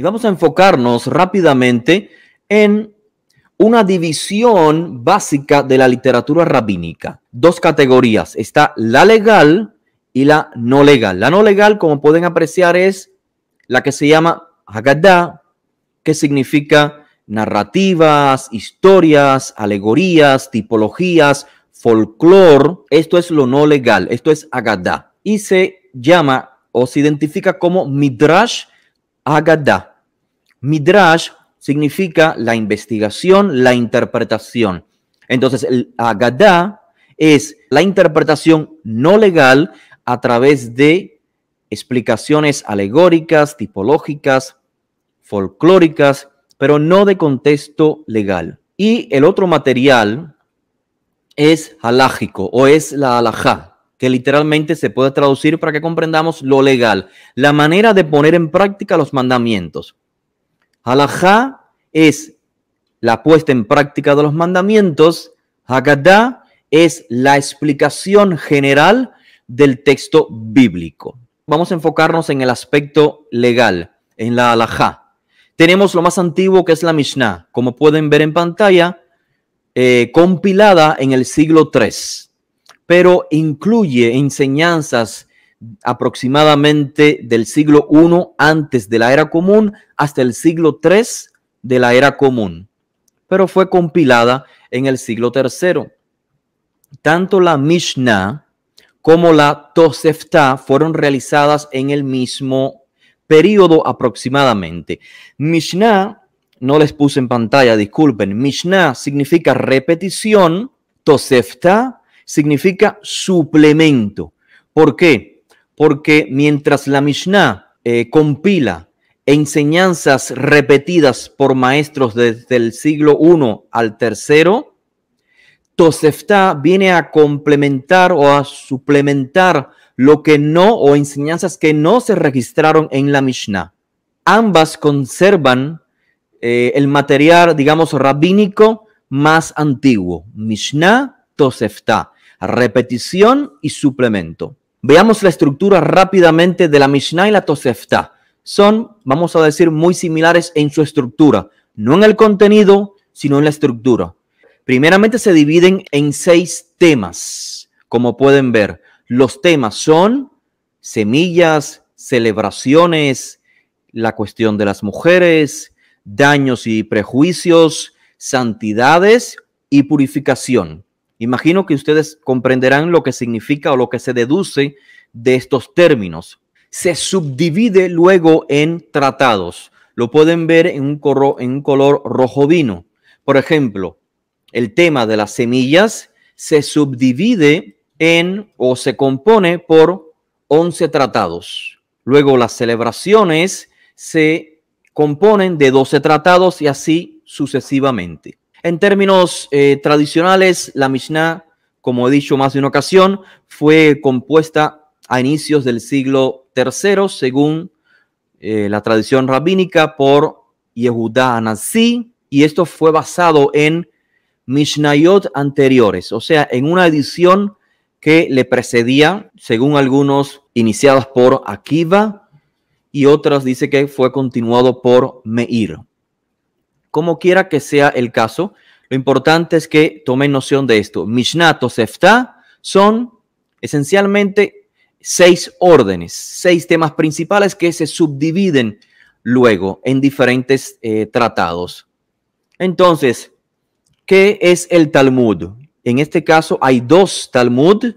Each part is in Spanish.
Y vamos a enfocarnos rápidamente en una división básica de la literatura rabínica. Dos categorías. Está la legal y la no legal. La no legal, como pueden apreciar, es la que se llama Haggadah, que significa narrativas, historias, alegorías, tipologías, folclore. Esto es lo no legal. Esto es Haggadah. Y se llama o se identifica como Midrash Haggadah. Midrash significa la investigación, la interpretación. Entonces, el Haggadah es la interpretación no legal a través de explicaciones alegóricas, tipológicas, folclóricas, pero no de contexto legal. Y el otro material es halágico o es la halajá, que literalmente se puede traducir para que comprendamos lo legal, la manera de poner en práctica los mandamientos. Halajá es la puesta en práctica de los mandamientos. Haggadah es la explicación general del texto bíblico. Vamos a enfocarnos en el aspecto legal, en la halajá. Tenemos lo más antiguo, que es la Mishnah, como pueden ver en pantalla, compilada en el siglo III, pero incluye enseñanzas aproximadamente del siglo I antes de la era común hasta el siglo III de la era común, pero fue compilada en el siglo III. Tanto la Mishnah como la Tosefta fueron realizadas en el mismo periodo aproximadamente. Mishnah, no les puse en pantalla, disculpen. Mishnah significa repetición, Tosefta significa suplemento. ¿Por qué? Porque mientras la Mishnah compila enseñanzas repetidas por maestros desde el siglo I al III, Tosefta viene a complementar o a suplementar lo que no, o enseñanzas que no se registraron en la Mishnah. Ambas conservan el material, digamos, rabínico más antiguo. Mishnah, Tosefta, repetición y suplemento. Veamos la estructura rápidamente de la Mishnah y la Tosefta. Son, vamos a decir, muy similares en su estructura, no en el contenido, sino en la estructura. Primeramente se dividen en 6 temas, como pueden ver. Los temas son semillas, celebraciones, la cuestión de las mujeres, daños y prejuicios, santidades y purificación. Imagino que ustedes comprenderán lo que significa o lo que se deduce de estos términos. Se subdivide luego en tratados. Lo pueden ver en un color rojo vino. Por ejemplo, el tema de las semillas se subdivide en o se compone por 11 tratados. Luego las celebraciones se componen de 12 tratados y así sucesivamente. En términos tradicionales, la Mishnah, como he dicho más de una ocasión, fue compuesta a inicios del siglo III, según la tradición rabínica, por Yehudá Hanasí, y esto fue basado en Mishnayot anteriores, o sea, en una edición que le precedía, según algunos, iniciadas por Akiva, y otras dice que fue continuado por Meir. Como quiera que sea el caso, lo importante es que tomen noción de esto. Mishnah, Tosefta son esencialmente 6 órdenes, 6 temas principales que se subdividen luego en diferentes tratados. Entonces, ¿qué es el Talmud? En este caso hay 2 Talmud.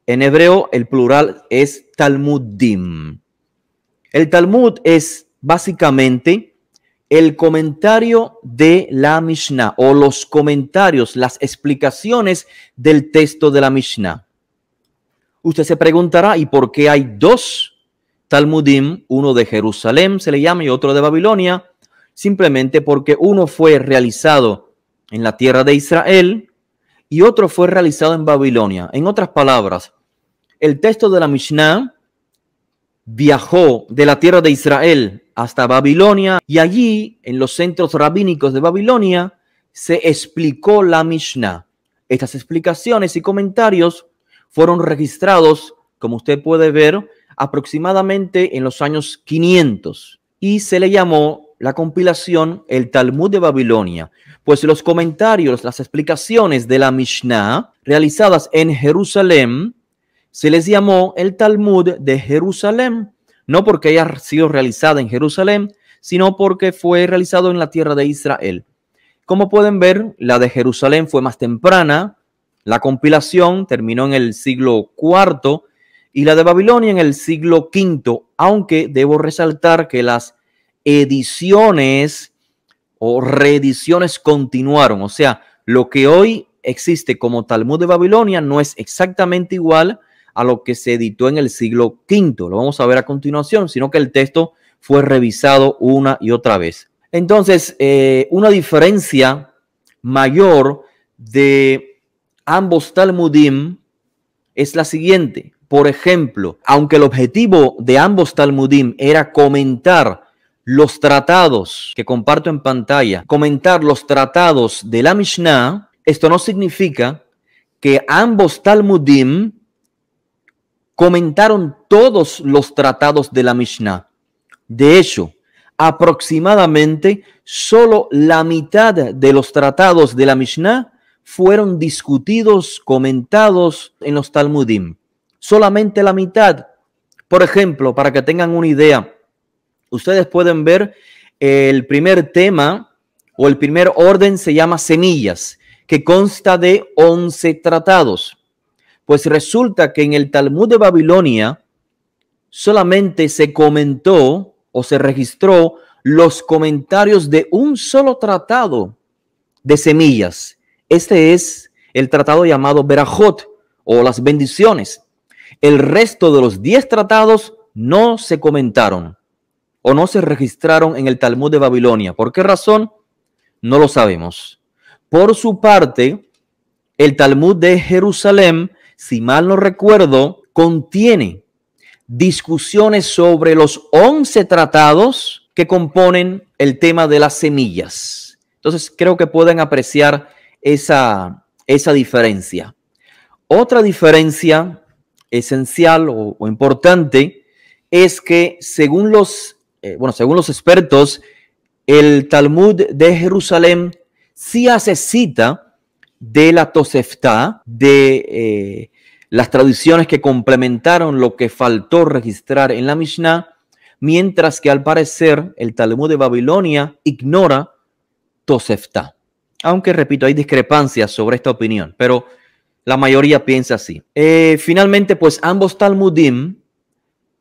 En hebreo el plural es Talmudim. El Talmud es básicamente el comentario de la Mishnah o los comentarios, las explicaciones del texto de la Mishnah. Usted se preguntará, ¿y por qué hay 2 Talmudim? Uno de Jerusalén se le llama y otro de Babilonia. Simplemente porque uno fue realizado en la tierra de Israel y otro fue realizado en Babilonia. En otras palabras, el texto de la Mishnah viajó de la tierra de Israel hasta Babilonia y allí, en los centros rabínicos de Babilonia, se explicó la Mishnah. Estas explicaciones y comentarios fueron registrados, como usted puede ver, aproximadamente en los años 500 y se le llamó la compilación el Talmud de Babilonia, pues los comentarios, las explicaciones de la Mishnah realizadas en Jerusalén se les llamó el Talmud de Jerusalén, no porque haya sido realizada en Jerusalén, sino porque fue realizado en la tierra de Israel. Como pueden ver, la de Jerusalén fue más temprana, la compilación terminó en el siglo IV y la de Babilonia en el siglo V, aunque debo resaltar que las ediciones o reediciones continuaron. O sea, lo que hoy existe como Talmud de Babilonia no es exactamente igual a lo que se editó en el siglo V. Lo vamos a ver a continuación, sino que el texto fue revisado una y otra vez. Entonces, una diferencia mayor de ambos Talmudim es la siguiente. Por ejemplo, aunque el objetivo de ambos Talmudim era comentar los tratados que comparto en pantalla, comentar los tratados de la Mishnah, esto no significa que ambos Talmudim comentaron todos los tratados de la Mishnah. De hecho, aproximadamente solo la mitad de los tratados de la Mishnah fueron discutidos, comentados en los Talmudim. Solamente la mitad. Por ejemplo, para que tengan una idea, ustedes pueden ver el primer tema o el primer orden se llama semillas, que consta de 11 tratados. Pues resulta que en el Talmud de Babilonia solamente se comentó o se registró los comentarios de un solo tratado de semillas. Este es el tratado llamado Berajot o las bendiciones. El resto de los 10 tratados no se comentaron o no se registraron en el Talmud de Babilonia. ¿Por qué razón? No lo sabemos. Por su parte, el Talmud de Jerusalén, si mal no recuerdo, contiene discusiones sobre los 11 tratados que componen el tema de las semillas. Entonces, creo que pueden apreciar esa diferencia. Otra diferencia esencial o importante es que según los expertos, el Talmud de Jerusalén sí hace cita de la Tosefta, de las tradiciones que complementaron lo que faltó registrar en la Mishnah, mientras que al parecer el Talmud de Babilonia ignora Tosefta. Aunque, repito, hay discrepancias sobre esta opinión, pero la mayoría piensa así. Finalmente, pues ambos Talmudim,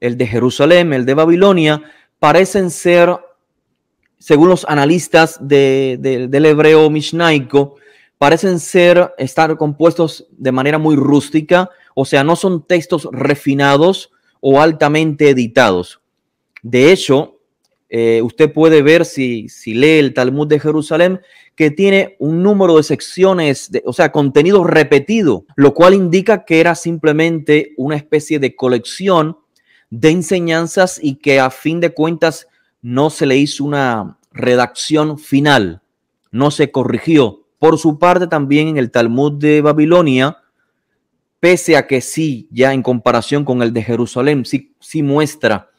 el de Jerusalén, el de Babilonia, parecen ser, según los analistas del hebreo mishnaico, parecen estar compuestos de manera muy rústica, o sea, no son textos refinados o altamente editados. De hecho, usted puede ver si lee el Talmud de Jerusalén que tiene un número de secciones, o sea, contenido repetido, lo cual indica que era simplemente una especie de colección de enseñanzas y que a fin de cuentas no se le hizo una redacción final, no se corrigió. Por su parte, también en el Talmud de Babilonia, pese a que sí, ya en comparación con el de Jerusalén, sí muestra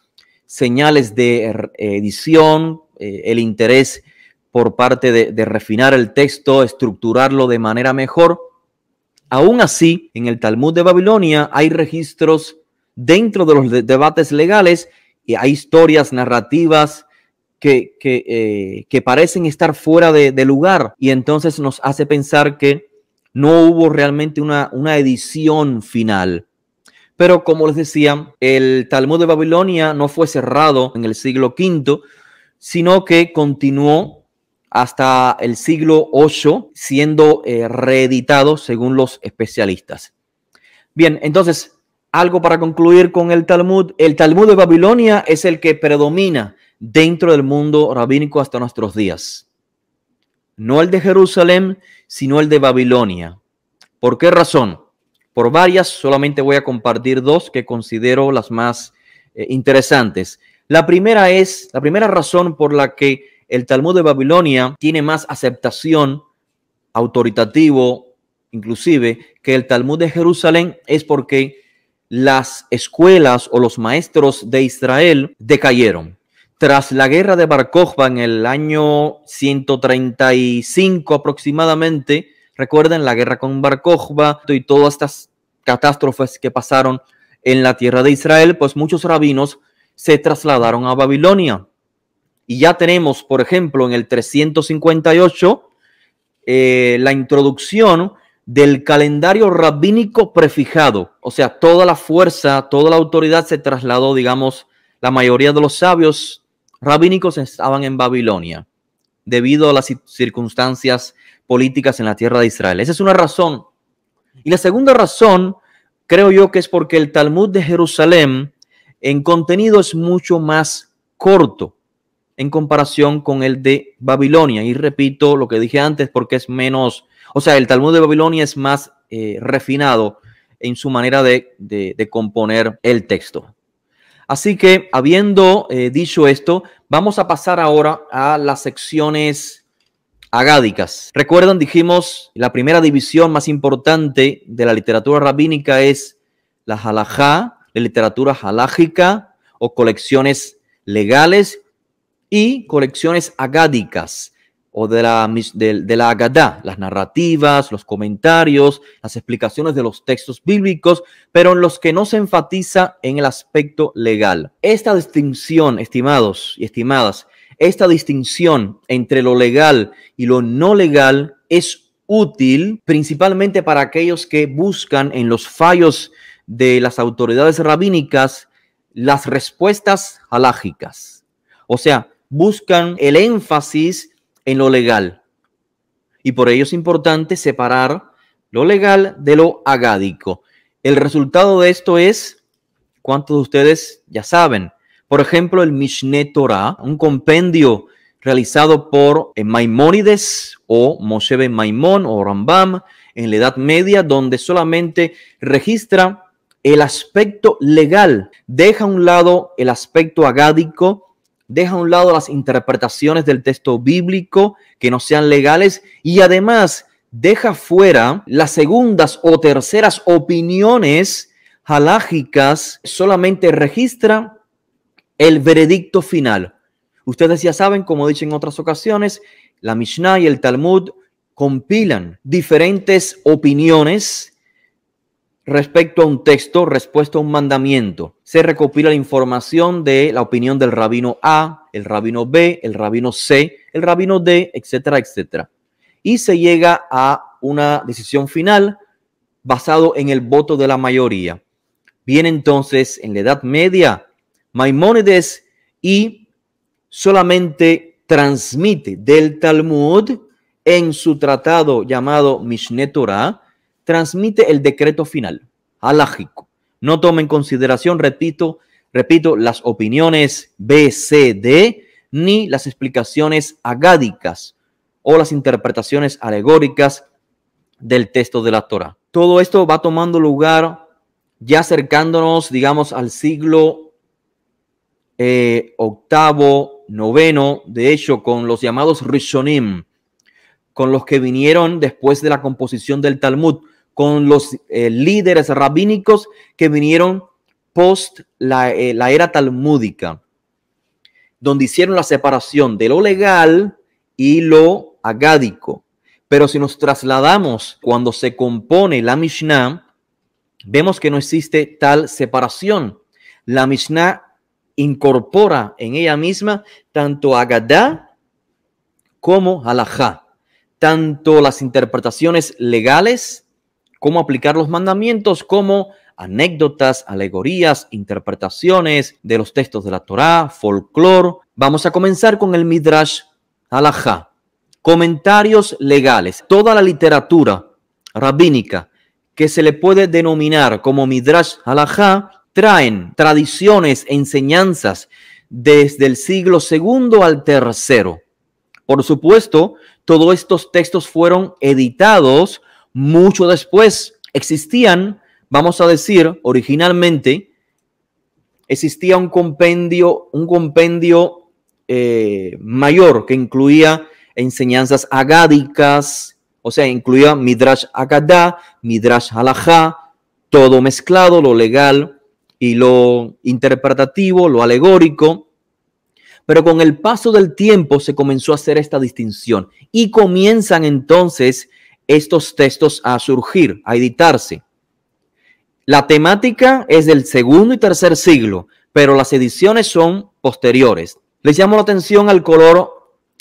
señales de edición, el interés por parte de refinar el texto, estructurarlo de manera mejor. Aún así, en el Talmud de Babilonia hay registros dentro de los debates legales y hay historias narrativas que parecen estar fuera de lugar, y entonces nos hace pensar que no hubo realmente una edición final. Pero como les decía, el Talmud de Babilonia no fue cerrado en el siglo V, sino que continuó hasta el siglo VIII, siendo reeditado según los especialistas. Bien, entonces, algo para concluir con el Talmud. El Talmud de Babilonia es el que predomina dentro del mundo rabínico hasta nuestros días. No el de Jerusalén, sino el de Babilonia. ¿Por qué razón? Por varias, solamente voy a compartir dos que considero las más interesantes. La primera razón por la que el Talmud de Babilonia tiene más aceptación, autoritativo inclusive, que el Talmud de Jerusalén es porque las escuelas o los maestros de Israel decayeron. Tras la guerra de Bar Kokhba en el año 135 aproximadamente, recuerden la guerra con Bar Kokhba y todas estas catástrofes que pasaron en la tierra de Israel, pues muchos rabinos se trasladaron a Babilonia. Y ya tenemos, por ejemplo, en el 358, la introducción del calendario rabínico prefijado. O sea, toda la fuerza, toda la autoridad se trasladó, digamos, la mayoría de los sabios rabínicos estaban en Babilonia debido a las circunstancias políticas en la tierra de Israel. Esa es una razón. Y la segunda razón, creo yo que es porque el Talmud de Jerusalén en contenido es mucho más corto en comparación con el de Babilonia. Y repito lo que dije antes porque es menos, o sea, el Talmud de Babilonia es más refinado en su manera de componer el texto. Así que, habiendo dicho esto, vamos a pasar ahora a las secciones agádicas. Recuerdan, dijimos, la primera división más importante de la literatura rabínica es la halajá, la literatura halágica o colecciones legales y colecciones agádicas o de la Agadá, las narrativas, los comentarios, las explicaciones de los textos bíblicos, pero en los que no se enfatiza en el aspecto legal. Esta distinción, estimados y estimadas, esta distinción entre lo legal y lo no legal es útil principalmente para aquellos que buscan en los fallos de las autoridades rabínicas las respuestas halágicas. O sea, buscan el énfasis en lo legal. Y por ello es importante separar lo legal de lo agádico. El resultado de esto es, ¿cuántos de ustedes ya saben? Por ejemplo, el Mishneh Torah, un compendio realizado por Maimónides o Moshe ben Maimón o Rambam en la Edad Media, donde solamente registra el aspecto legal, deja a un lado el aspecto agádico, deja a un lado las interpretaciones del texto bíblico que no sean legales y además deja fuera las segundas o terceras opiniones halágicas, solamente registra el veredicto final. Ustedes ya saben, como he dicho en otras ocasiones, la Mishnah y el Talmud compilan diferentes opiniones respecto a un texto, respecto a un mandamiento. Se recopila la información de la opinión del rabino A, el rabino B, el rabino C, el rabino D, etcétera, etcétera. Y se llega a una decisión final basado en el voto de la mayoría. Bien, entonces, en la Edad Media, Maimónides y solamente transmite del Talmud en su tratado llamado Mishneh Torah, transmite el decreto final, halágico. No toma en consideración, repito, las opiniones B, C, D, ni las explicaciones agádicas o las interpretaciones alegóricas del texto de la Torah. Todo esto va tomando lugar ya acercándonos, digamos, al siglo octavo, noveno, de hecho, con los llamados Rishonim, con los que vinieron después de la composición del Talmud, con los líderes rabínicos que vinieron post la era talmúdica, donde hicieron la separación de lo legal y lo agádico. Pero si nos trasladamos cuando se compone la Mishnah, vemos que no existe tal separación. La Mishnah incorpora en ella misma tanto Agadá como Halajá, tanto las interpretaciones legales, cómo aplicar los mandamientos, como anécdotas, alegorías, interpretaciones de los textos de la Torá, folclore. Vamos a comenzar con el Midrash Halajá. Comentarios legales. Toda la literatura rabínica que se le puede denominar como Midrash Halajá traen tradiciones, enseñanzas desde el siglo II al III. Por supuesto, todos estos textos fueron editados mucho después. Existían, vamos a decir, originalmente existía un compendio mayor que incluía enseñanzas agádicas, o sea, incluía Midrash Agadá, Midrash Halajá, todo mezclado, lo legal y lo interpretativo, lo alegórico. Pero con el paso del tiempo se comenzó a hacer esta distinción y comienzan entonces estos textos a surgir, a editarse. La temática es del segundo y tercer siglo, pero las ediciones son posteriores. Les llamo la atención al color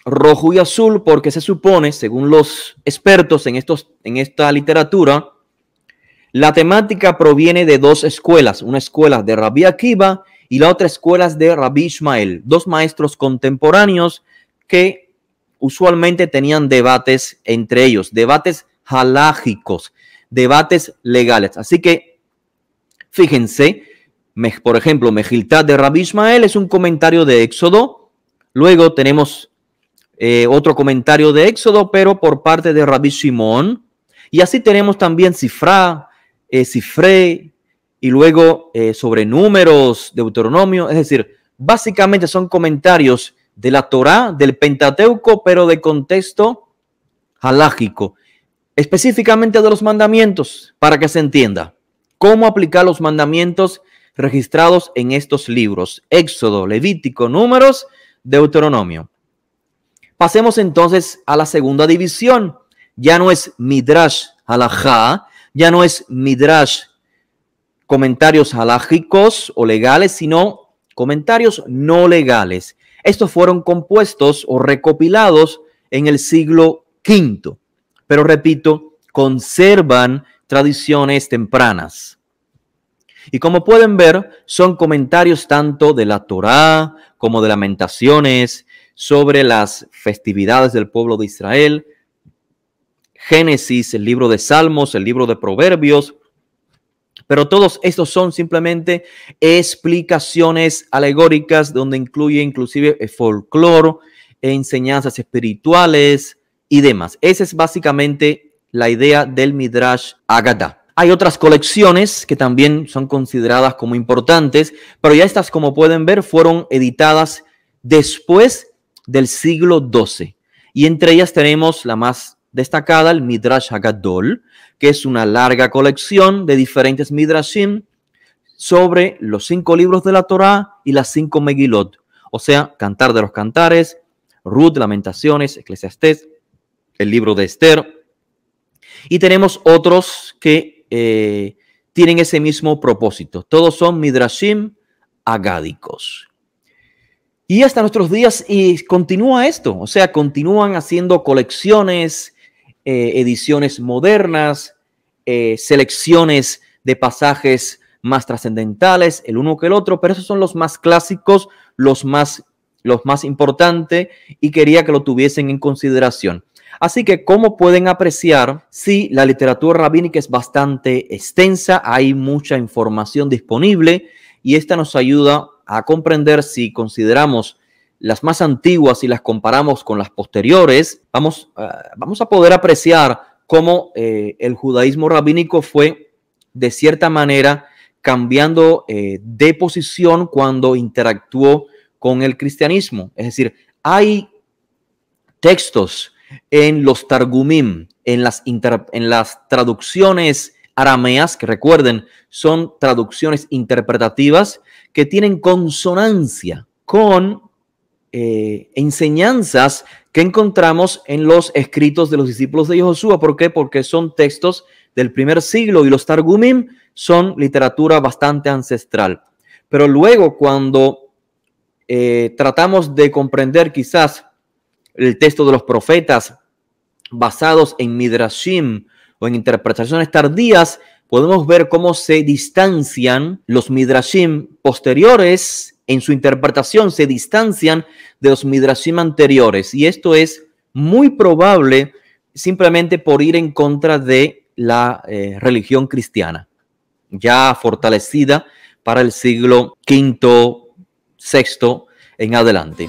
rojo y azul porque se supone, según los expertos en esta literatura, la temática proviene de dos escuelas, una escuela de Rabbi Akiva y la otra escuela es de Rabbi Ishmael, dos maestros contemporáneos que usualmente tenían debates entre ellos, debates halágicos, debates legales. Así que, fíjense, por ejemplo, Mejiltat de Rabbi Ishmael es un comentario de Éxodo. Luego tenemos otro comentario de Éxodo, pero por parte de Rabbi Shimon. Y así tenemos también Sifrá, Sifré, y luego sobre números, Deuteronomio. Es decir, básicamente son comentarios de la Torá, del Pentateuco, pero de contexto halágico. Específicamente de los mandamientos, para que se entienda. Cómo aplicar los mandamientos registrados en estos libros. Éxodo, Levítico, Números, Deuteronomio. Pasemos entonces a la segunda división. Ya no es Midrash halajá, ya no es Midrash comentarios halágicos o legales, sino comentarios no legales. Estos fueron compuestos o recopilados en el siglo V, pero repito, conservan tradiciones tempranas. Y como pueden ver, son comentarios tanto de la Torá como de Lamentaciones, sobre las festividades del pueblo de Israel, Génesis, el libro de Salmos, el libro de Proverbios, pero todos estos son simplemente explicaciones alegóricas donde incluye inclusive folclore, enseñanzas espirituales y demás. Esa es básicamente la idea del Midrash Agadá. Hay otras colecciones que también son consideradas como importantes, pero ya estas, como pueden ver, fueron editadas después del siglo XII. Y entre ellas tenemos la más destacada, el Midrash Hagadol, que es una larga colección de diferentes Midrashim sobre los 5 libros de la Torá y las 5 Megilot, o sea, Cantar de los Cantares, Ruth, Lamentaciones, Eclesiastés, el libro de Esther. Y tenemos otros que tienen ese mismo propósito. Todos son Midrashim agádicos. Y hasta nuestros días y continúa esto, o sea, continúan haciendo colecciones, ediciones modernas, selecciones de pasajes más trascendentales, el uno que el otro, pero esos son los más clásicos, los más importantes, y quería que lo tuviesen en consideración. Así que, ¿cómo pueden apreciar? Sí, la literatura rabínica es bastante extensa, hay mucha información disponible y esta nos ayuda a comprender, si consideramos las más antiguas y las comparamos con las posteriores, vamos a poder apreciar cómo el judaísmo rabínico fue, de cierta manera, cambiando de posición cuando interactuó con el cristianismo. Es decir, hay textos en los Targumim, en las traducciones arameas, que recuerden, son traducciones interpretativas que tienen consonancia con enseñanzas que encontramos en los escritos de los discípulos de Josué. ¿Por qué? Porque son textos del primer siglo y los Targumim son literatura bastante ancestral. Pero luego, cuando tratamos de comprender quizás el texto de los profetas basados en Midrashim o en interpretaciones tardías, podemos ver cómo se distancian los Midrashim posteriores en su interpretación, se distancian de los Midrashim anteriores. Y esto es muy probable simplemente por ir en contra de la religión cristiana, ya fortalecida para el siglo V, VI en adelante.